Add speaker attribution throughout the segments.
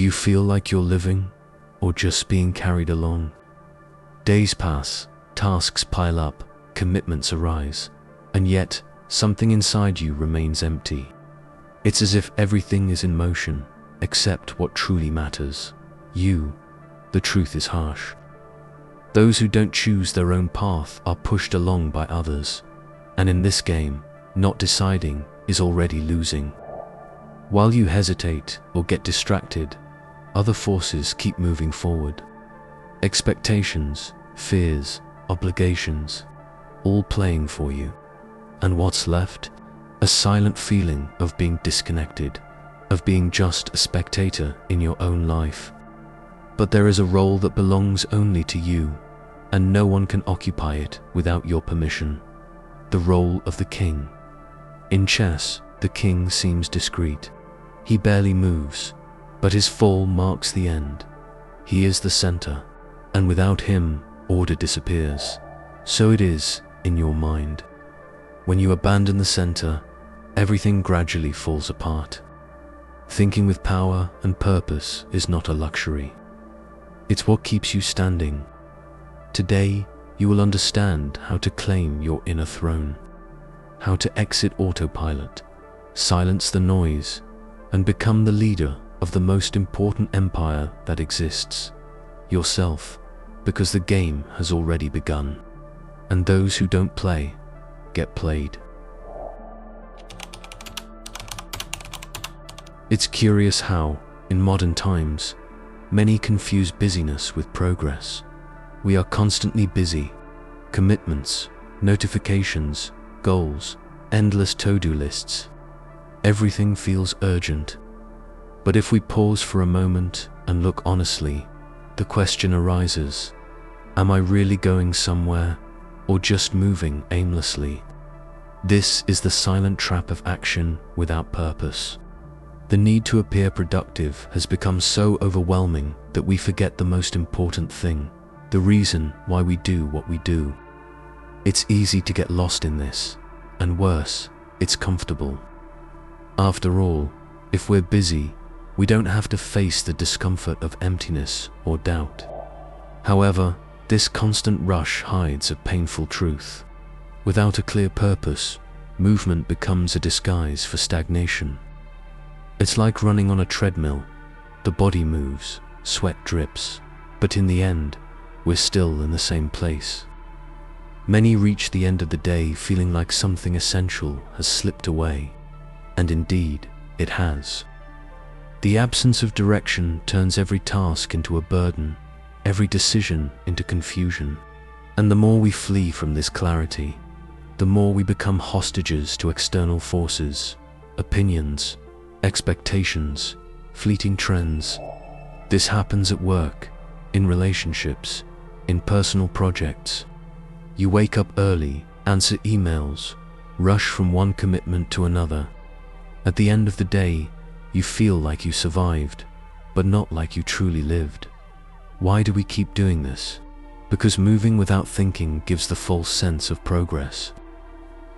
Speaker 1: you feel like you're living, or just being carried along? Days pass, tasks pile up, commitments arise, and yet something inside you remains empty. It's as if everything is in motion, except what truly matters. You. The truth is harsh. Those who don't choose their own path are pushed along by others, and in this game, not deciding is already losing. While you hesitate or get distracted, other forces keep moving forward. Expectations, fears, obligations, all playing for you. And what's left? A silent feeling of being disconnected, of being just a spectator in your own life. But there is a role that belongs only to you, and no one can occupy it without your permission. The role of the king. In chess, the king seems discreet. He barely moves, but his fall marks the end. He is the center, and without him, order disappears. So it is in your mind. When you abandon the center, everything gradually falls apart. Thinking with power and purpose is not a luxury. It's what keeps you standing. Today, you will understand how to claim your inner throne, how to exit autopilot, silence the noise, and become the leader of the most important empire that exists, yourself, because the game has already begun, and those who don't play get played. It's curious how, in modern times, many confuse busyness with progress. We are constantly busy. Commitments, notifications, goals, endless to-do lists. Everything feels urgent. But if we pause for a moment and look honestly, the question arises, am I really going somewhere, or just moving aimlessly? This is the silent trap of action without purpose. The need to appear productive has become so overwhelming that we forget the most important thing, the reason why we do what we do. It's easy to get lost in this, and worse, it's comfortable. After all, if we're busy, we don't have to face the discomfort of emptiness or doubt. However, this constant rush hides a painful truth. Without a clear purpose, movement becomes a disguise for stagnation. It's like running on a treadmill. The body moves, sweat drips, but in the end, we're still in the same place. Many reach the end of the day feeling like something essential has slipped away, and indeed, it has. The absence of direction turns every task into a burden, every decision into confusion. And the more we flee from this clarity, the more we become hostages to external forces, opinions, expectations, fleeting trends. This happens at work, in relationships, in personal projects. You wake up early, answer emails, rush from one commitment to another. At the end of the day, you feel like you survived, but not like you truly lived. Why do we keep doing this? Because moving without thinking gives the false sense of progress.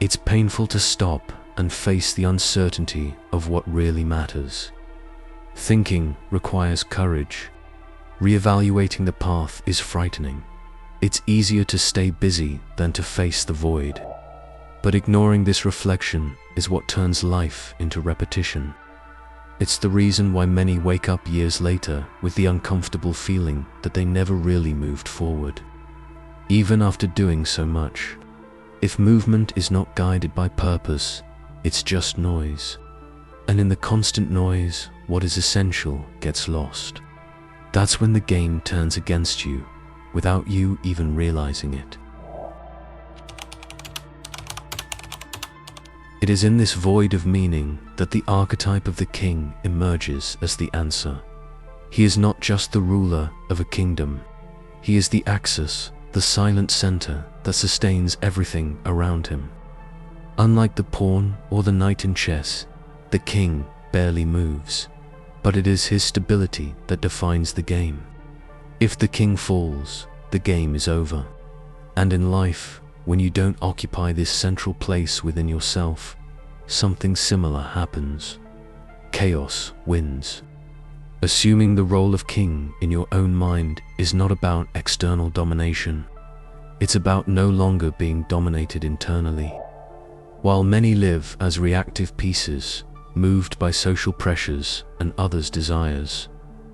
Speaker 1: It's painful to stop and face the uncertainty of what really matters. Thinking requires courage. Reevaluating the path is frightening. It's easier to stay busy than to face the void. But ignoring this reflection is what turns life into repetition. It's the reason why many wake up years later with the uncomfortable feeling that they never really moved forward, even after doing so much. If movement is not guided by purpose, it's just noise. And in the constant noise, what is essential gets lost. That's when the game turns against you, without you even realizing it. It is in this void of meaning that the archetype of the king emerges as the answer. He is not just the ruler of a kingdom. He is the axis, the silent center that sustains everything around him. Unlike the pawn or the knight in chess, the king barely moves, but it is his stability that defines the game. If the king falls, the game is over. And in life, when you don't occupy this central place within yourself, something similar happens. Chaos wins. Assuming the role of king in your own mind is not about external domination. It's about no longer being dominated internally. While many live as reactive pieces, moved by social pressures and others' desires,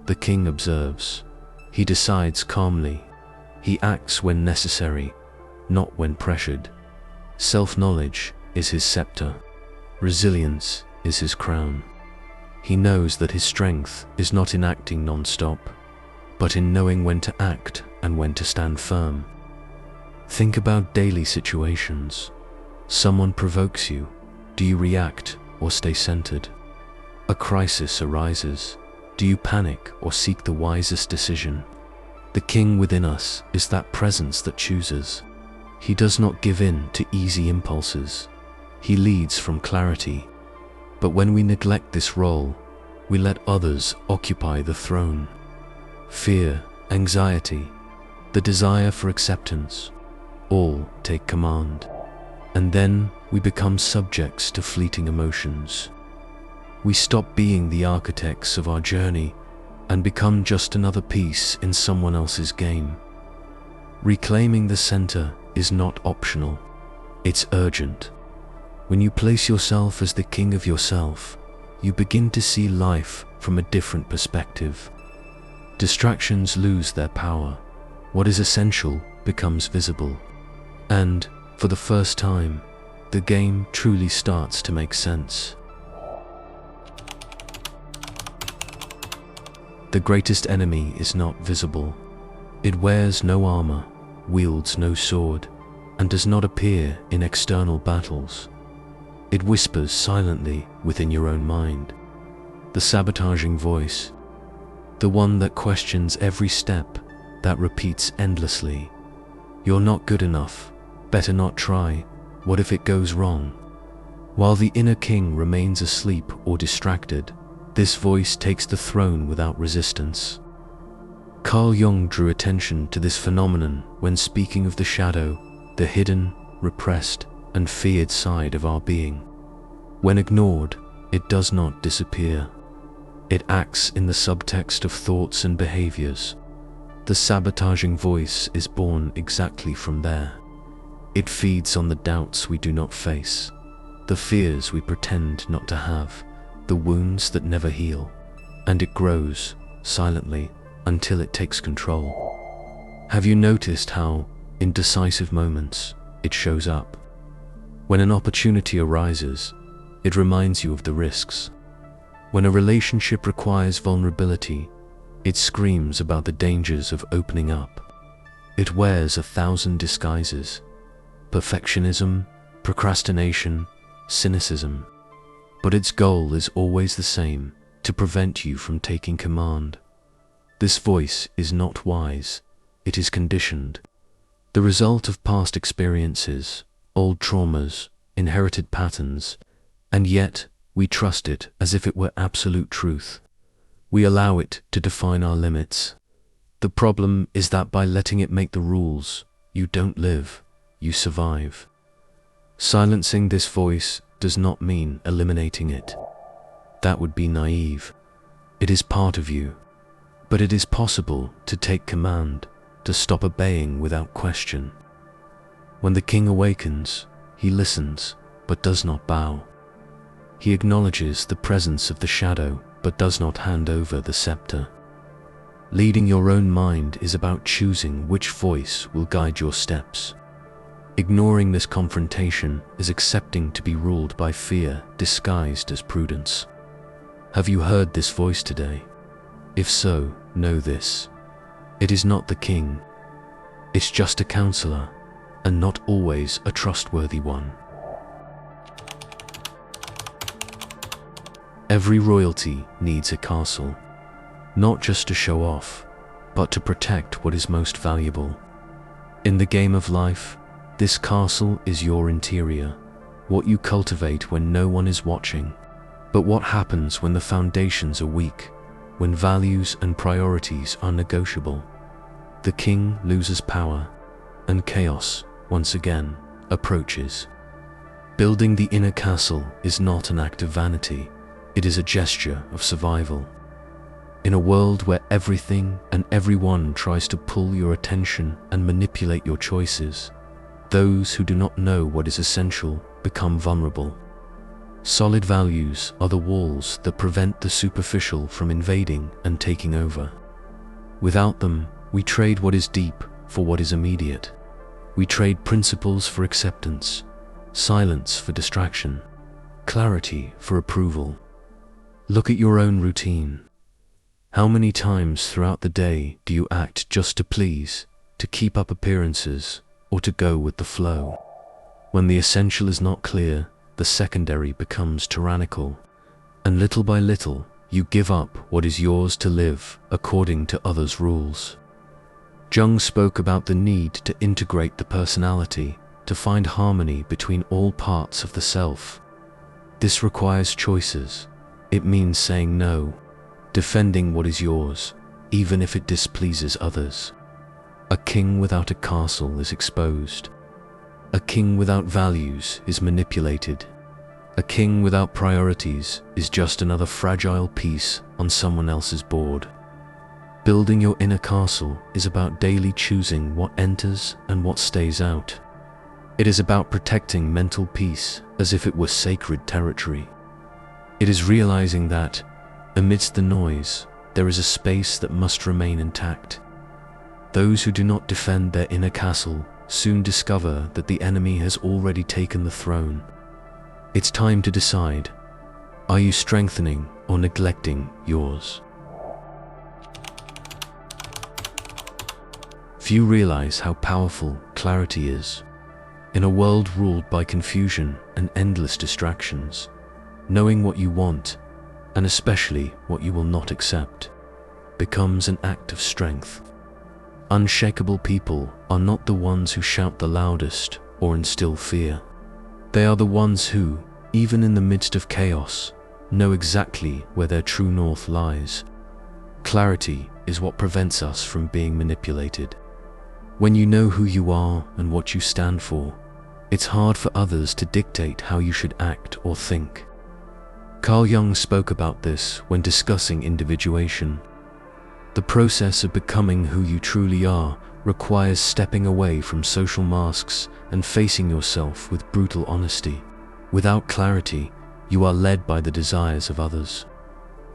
Speaker 1: the king observes. He decides calmly. He acts when necessary, not when pressured. Self-knowledge is his scepter. Resilience is his crown. He knows that his strength is not in acting non-stop, but in knowing when to act and when to stand firm. Think about daily situations. Someone provokes you. Do you react or stay centered? A crisis arises. Do you panic or seek the wisest decision? The king within us is that presence that chooses. He does not give in to easy impulses. He leads from clarity. But when we neglect this role, we let others occupy the throne. Fear, anxiety, the desire for acceptance, all take command. And then we become subjects to fleeting emotions. We stop being the architects of our journey and become just another piece in someone else's game. Reclaiming the center is not optional, it's urgent. When you place yourself as the king of yourself, you begin to see life from a different perspective. Distractions lose their power. What is essential becomes visible. And, for the first time, the game truly starts to make sense. The greatest enemy is not visible. It wears no armor, wields no sword, and does not appear in external battles. It whispers silently within your own mind. The sabotaging voice, the one that questions every step, that repeats endlessly, "You're not good enough, better not try, what if it goes wrong?" While the inner king remains asleep or distracted, this voice takes the throne without resistance. Carl Jung drew attention to this phenomenon when speaking of the shadow, the hidden, repressed, and feared side of our being. When ignored, it does not disappear. It acts in the subtext of thoughts and behaviors. The sabotaging voice is born exactly from there. It feeds on the doubts we do not face, the fears we pretend not to have, the wounds that never heal, and it grows, silently, until it takes control. Have you noticed how, in decisive moments, it shows up? When an opportunity arises, it reminds you of the risks. When a relationship requires vulnerability, it screams about the dangers of opening up. It wears 1,000 disguises: perfectionism, procrastination, cynicism. But its goal is always the same: to prevent you from taking command. This voice is not wise, it is conditioned. The result of past experiences, old traumas, inherited patterns, and yet we trust it as if it were absolute truth. We allow it to define our limits. The problem is that by letting it make the rules, you don't live, you survive. Silencing this voice does not mean eliminating it. That would be naive. It is part of you. But it is possible to take command, to stop obeying without question. When the king awakens, he listens, but does not bow. He acknowledges the presence of the shadow, but does not hand over the scepter. Leading your own mind is about choosing which voice will guide your steps. Ignoring this confrontation is accepting to be ruled by fear disguised as prudence. Have you heard this voice today? If so, know this: it is not the king. It's just a counselor, and not always a trustworthy one. Every royalty needs a castle, not just to show off, but to protect what is most valuable. In the game of life, this castle is your interior, what you cultivate when no one is watching. But what happens when the foundations are weak, when values and priorities are negotiable? The king loses power, and chaos, once again, approaches. Building the inner castle is not an act of vanity, it is a gesture of survival. In a world where everything and everyone tries to pull your attention and manipulate your choices, those who do not know what is essential become vulnerable. Solid values are the walls that prevent the superficial from invading and taking over. Without them, we trade what is deep for what is immediate. We trade principles for acceptance, silence for distraction, clarity for approval. Look at your own routine. How many times throughout the day do you act just to please, to keep up appearances, or to go with the flow? When the essential is not clear, the secondary becomes tyrannical, and little by little, you give up what is yours to live according to others' rules. Jung spoke about the need to integrate the personality, to find harmony between all parts of the self. This requires choices. It means saying no, defending what is yours, even if it displeases others. A king without a castle is exposed. A king without values is manipulated. A king without priorities is just another fragile piece on someone else's board. Building your inner castle is about daily choosing what enters and what stays out. It is about protecting mental peace as if it were sacred territory. It is realizing that, amidst the noise, there is a space that must remain intact. Those who do not defend their inner castle soon discover that the enemy has already taken the throne. It's time to decide, are you strengthening or neglecting yours? Few realize how powerful clarity is. In a world ruled by confusion and endless distractions, knowing what you want, and especially what you will not accept, becomes an act of strength. Unshakable people are not the ones who shout the loudest or instill fear. They are the ones who, even in the midst of chaos, know exactly where their true north lies. Clarity is what prevents us from being manipulated. When you know who you are and what you stand for, it's hard for others to dictate how you should act or think. Carl Jung spoke about this when discussing individuation. The process of becoming who you truly are requires stepping away from social masks and facing yourself with brutal honesty. Without clarity, you are led by the desires of others.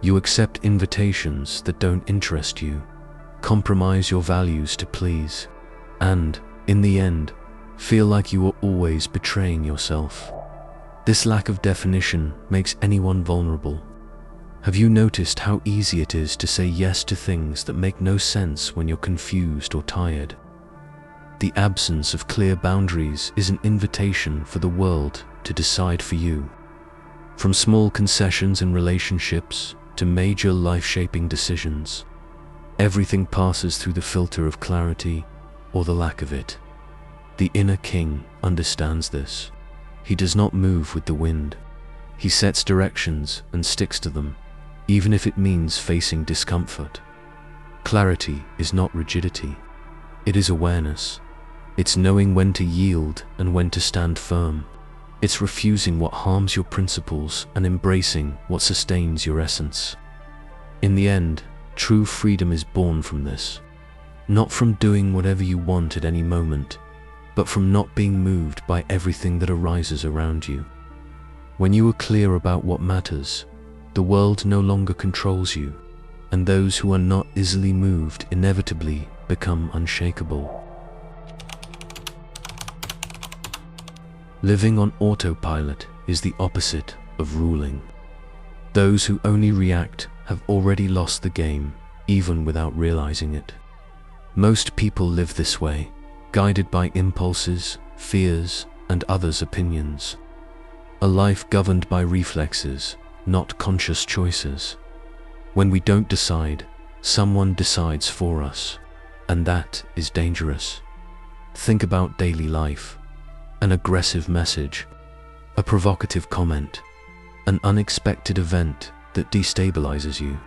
Speaker 1: You accept invitations that don't interest you, compromise your values to please, and, in the end, feel like you are always betraying yourself. This lack of definition makes anyone vulnerable. Have you noticed how easy it is to say yes to things that make no sense when you're confused or tired? The absence of clear boundaries is an invitation for the world to decide for you. From small concessions in relationships to major life-shaping decisions, everything passes through the filter of clarity or the lack of it. The inner king understands this. He does not move with the wind. He sets directions and sticks to them, even if it means facing discomfort. Clarity is not rigidity. It is awareness. It's knowing when to yield and when to stand firm. It's refusing what harms your principles and embracing what sustains your essence. In the end, true freedom is born from this. Not from doing whatever you want at any moment, but from not being moved by everything that arises around you. When you are clear about what matters, the world no longer controls you, and those who are not easily moved inevitably become unshakable. Living on autopilot is the opposite of ruling. Those who only react have already lost the game, even without realizing it. Most people live this way, guided by impulses, fears, and others' opinions. A life governed by reflexes, not conscious choices. When we don't decide, someone decides for us, and that is dangerous. Think about daily life. An aggressive message, a provocative comment, an unexpected event that destabilizes you.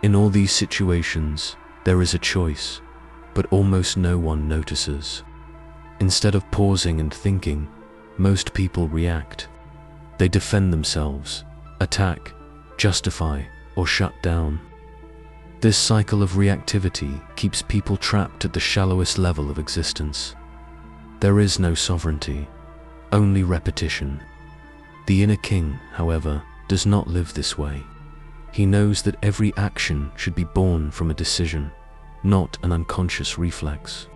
Speaker 1: In all these situations, there is a choice, but almost no one notices. Instead of pausing and thinking, most people react. They defend themselves, attack, justify, or shut down. This cycle of reactivity keeps people trapped at the shallowest level of existence. There is no sovereignty, only repetition. The inner king, however, does not live this way. He knows that every action should be born from a decision, not an unconscious reflex.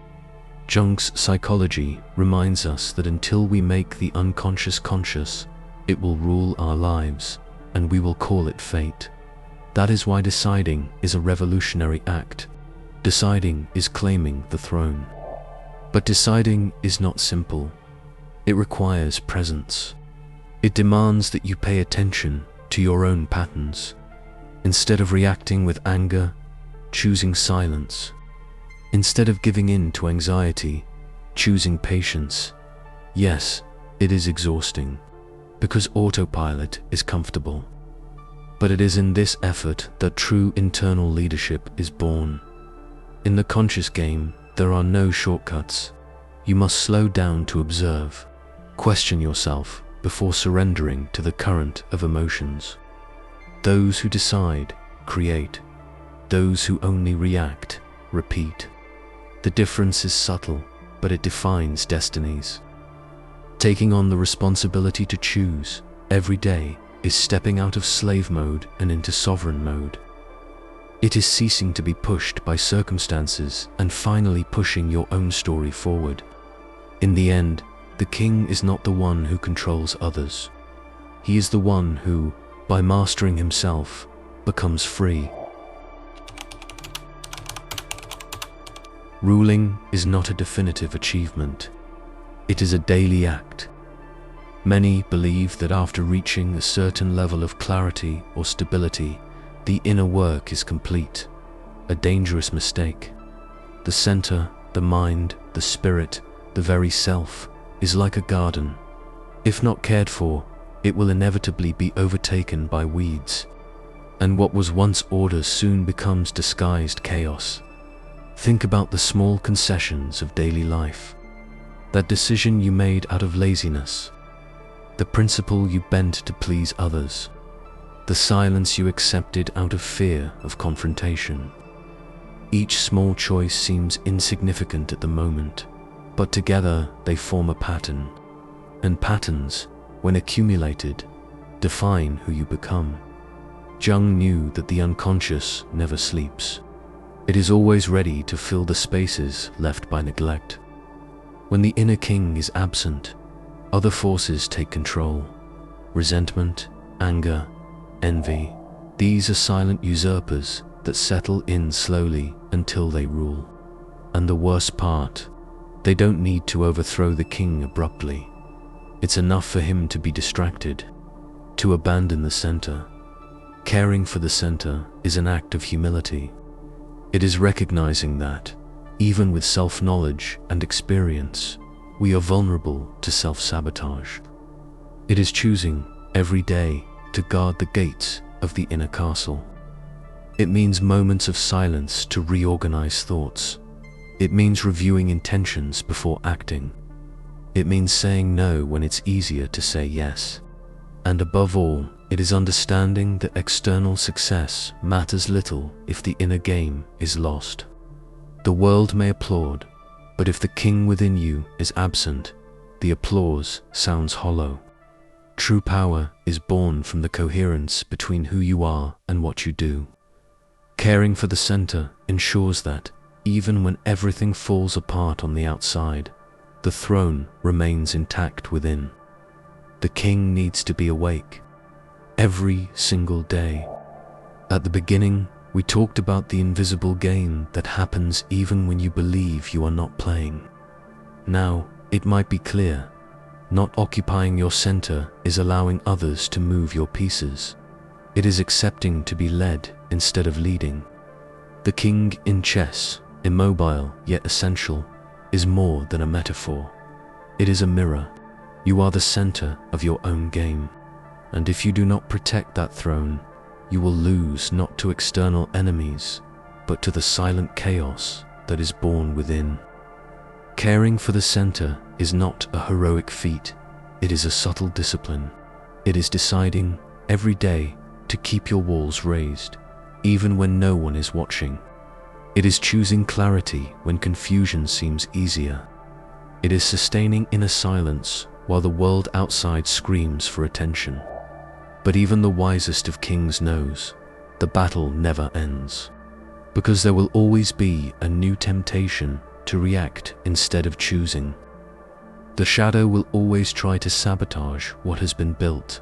Speaker 1: Jung's psychology reminds us that until we make the unconscious conscious, it will rule our lives, and we will call it fate. That is why deciding is a revolutionary act. Deciding is claiming the throne. But deciding is not simple. It requires presence. It demands that you pay attention to your own patterns. Instead of reacting with anger, choosing silence. Instead of giving in to anxiety, choosing patience. Yes, it is exhausting, because autopilot is comfortable. But it is in this effort that true internal leadership is born. In the conscious game, there are no shortcuts. You must slow down to observe, question yourself before surrendering to the current of emotions. Those who decide, create. Those who only react, repeat. The difference is subtle, but it defines destinies. Taking on the responsibility to choose every day is stepping out of slave mode and into sovereign mode. It is ceasing to be pushed by circumstances and finally pushing your own story forward. In the end, the king is not the one who controls others. He is the one who, by mastering himself, becomes free. Ruling is not a definitive achievement. It is a daily act. Many believe that after reaching a certain level of clarity or stability, the inner work is complete. A dangerous mistake. The center, the mind, the spirit, the very self, is like a garden. If not cared for, it will inevitably be overtaken by weeds. And what was once order soon becomes disguised chaos. Think about the small concessions of daily life. That decision you made out of laziness. The principle you bent to please others. The silence you accepted out of fear of confrontation. Each small choice seems insignificant at the moment, but together they form a pattern. And patterns, when accumulated, define who you become. Jung knew that the unconscious never sleeps. It is always ready to fill the spaces left by neglect. When the inner king is absent, other forces take control. Resentment, anger, envy. These are silent usurpers that settle in slowly until they rule. And the worst part, they don't need to overthrow the king abruptly. It's enough for him to be distracted, to abandon the center. Caring for the center is an act of humility. It is recognizing that, even with self-knowledge and experience, we are vulnerable to self-sabotage. It is choosing, every day, to guard the gates of the inner castle. It means moments of silence to reorganize thoughts. It means reviewing intentions before acting. It means saying no when it's easier to say yes. And above all, it is understanding that external success matters little if the inner game is lost. The world may applaud, but if the king within you is absent, the applause sounds hollow. True power is born from the coherence between who you are and what you do. Caring for the center ensures that, even when everything falls apart on the outside, the throne remains intact within. The king needs to be awake, every single day. At the beginning, we talked about the invisible game that happens even when you believe you are not playing. Now, it might be clear, not occupying your center is allowing others to move your pieces. It is accepting to be led instead of leading. The king in chess, immobile yet essential, is more than a metaphor. It is a mirror. You are the center of your own game. And if you do not protect that throne, you will lose not to external enemies, but to the silent chaos that is born within. Caring for the center is not a heroic feat. It is a subtle discipline. It is deciding every day to keep your walls raised, even when no one is watching. It is choosing clarity when confusion seems easier. It is sustaining inner silence while the world outside screams for attention. But even the wisest of kings knows the battle never ends, because there will always be a new temptation to react instead of choosing. The shadow will always try to sabotage what has been built.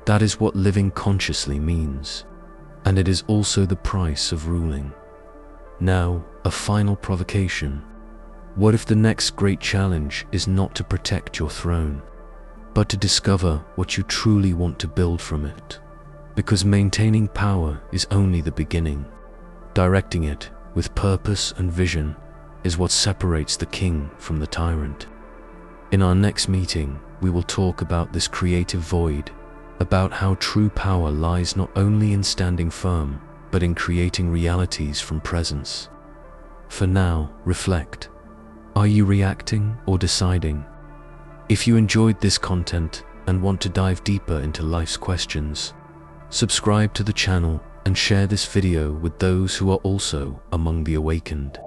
Speaker 1: That is what living consciously means, and it is also the price of ruling. Now, a final provocation. What if the next great challenge is not to protect your throne, but to discover what you truly want to build from it? Because maintaining power is only the beginning. Directing it with purpose and vision is what separates the king from the tyrant. In our next meeting, we will talk about this creative void, about how true power lies not only in standing firm, but in creating realities from presence. For now, reflect. Are you reacting or deciding? If you enjoyed this content and want to dive deeper into life's questions, subscribe to the channel and share this video with those who are also among the awakened.